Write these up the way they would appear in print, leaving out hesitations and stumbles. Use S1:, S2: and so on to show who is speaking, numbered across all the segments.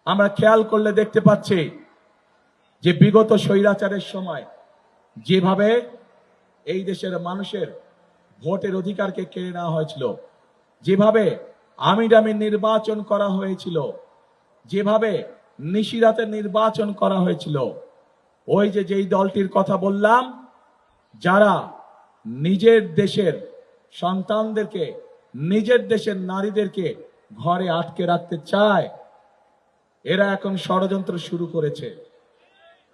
S1: আমরা খেয়াল করলে দেখতে পাচ্ছি যে বিগত স্বৈরাচারের সময় যেভাবে এই দেশের মানুষের ভোটের অধিকারকে কেড়ে নেওয়া হয়েছিল, যেভাবে আমিডামি নির্বাচন করা হয়েছিল, যেভাবে নিশিরাতে নির্বাচন করা হয়েছিল, ওই যে যেই দলটির কথা বললাম, যারা নিজের দেশের সন্তানদেরকে, নিজের দেশের নারীদেরকে ঘরে আটকে রাখতে চায়, এরা এখন ষড়যন্ত্র শুরু করেছে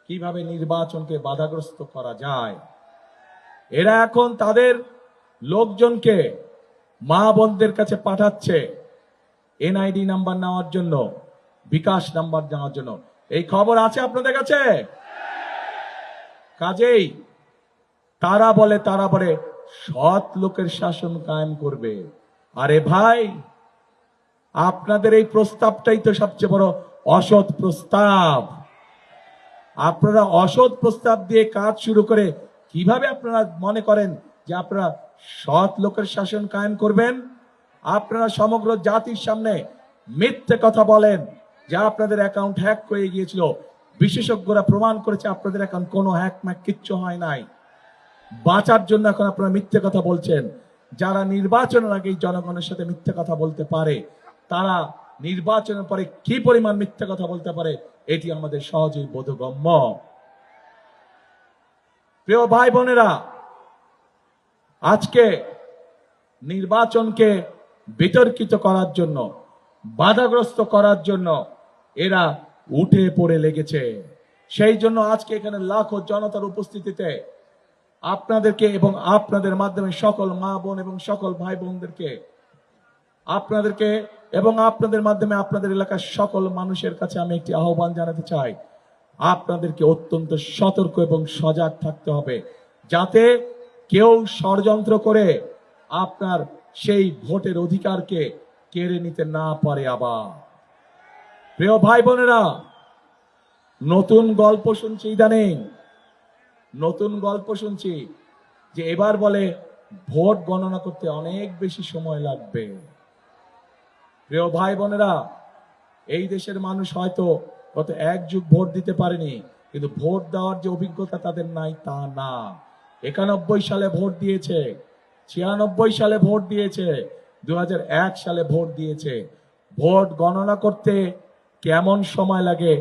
S1: কিভাবে নির্বাচনকে বাধাগ্রস্ত করা যায়। এরা এখন তাদের লোকজনকে মা বোনদের কাছে পাঠাচ্ছে এনআইডি নাম্বার নেওয়ার জন্য, বিকাশ নাম্বার নেওয়ার জন্য। এই খবর আছে আপনাদের কাছে? কাজেই তারা বলে সৎ লোকের শাসন কায়েম করবে। আরে ভাই, আপনাদের এই প্রস্তাবটাই তো সবচেয়ে বড় অসৎ প্রস্তাব। আপনারা অসৎ প্রস্তাব দিয়ে কাজ শুরু করে কিভাবে আপনারা মনে করেন যে আপনারা সৎ লোকের শাসন কায়েম করবেন? আপনারা সমগ্র জাতির সামনে মিথ্যে কথা বলেন যে আপনাদের অ্যাকাউন্ট হ্যাক হয়ে গিয়েছিল। বিশেষজ্ঞরা প্রমাণ করেছে আপনাদের অ্যাকাউন্ট কোনো হ্যাক ম্যাক কিচ্ছু হয় নাই। বাঁচার জন্য এখন আপনারা মিথ্যে কথা বলছেন। যারা নির্বাচনের আগে জনগণের সাথে মিথ্যে কথা বলতে পারে, তারা নির্বাচনের পরে কি পরিমাণ মিথ্যে কথা বলতে পারে এটি আমাদের সহজেই বোধগম্য। প্রিয় ভাই বোনেরা, আজকে নির্বাচনকে বিতর্কিত করার জন্য, বাধাগ্রস্ত করার জন্য এরা উঠে পড়ে লেগেছে। সেই জন্য আজকে এখানে লাখো জনতার উপস্থিতিতে আপনাদেরকে এবং আপনাদের মাধ্যমে সকল মা বোন এবং সকল ভাই বোনদেরকে, আপনাদেরকে এবং আপনাদের মাধ্যমে আপনাদের এলাকার সকল মানুষের কাছে আমি একটি আহ্বান জানাতে চাই। আপনাদেরকে অত্যন্ত সতর্ক এবং সজাগ থাকতে হবে, যাতে কেউ ষড়যন্ত্র করে আপনার সেই ভোটের অধিকারকে কেড়ে নিতে না পারে। আবার প্রিয় ভাই বোনেরা, নতুন গল্প শুনছি, ইদানিং নতুন গল্প শুনছি যে এবার বলে ভোট গণনা করতে অনেক বেশি সময় লাগবে। প্রিয় ভাই বোনেরা, এই দেশের মানুষ হয়তো গত এক যুগ ভোট দিতে পারেনি, কিন্তু ভোট দেওয়ার যে অভিজ্ঞতা তাদের নাই তা না। 91 সালে ভোট দিয়েছে, 96 সালে ভোট দিয়েছে, 2001 সালে ভোট দিয়েছে। ভোট গণনা করতে কেমন সময় লাগে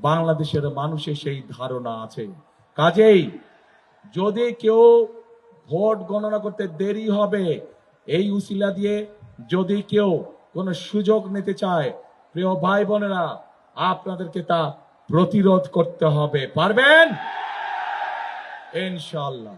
S1: বাংলাদেশের মানুষের সেই ধারণা আছে। কাজেই যদি কেউ ভোট গণনা করতে দেরি হবে, এই উসিলা দিয়ে যদি কেউ কোনো সুযোগ নিতে চায়, প্রিয় ভাই বোনেরা, আপনাদেরকে তা প্রতিরোধ করতে হবে। পারবেন ইনশাআল্লাহ।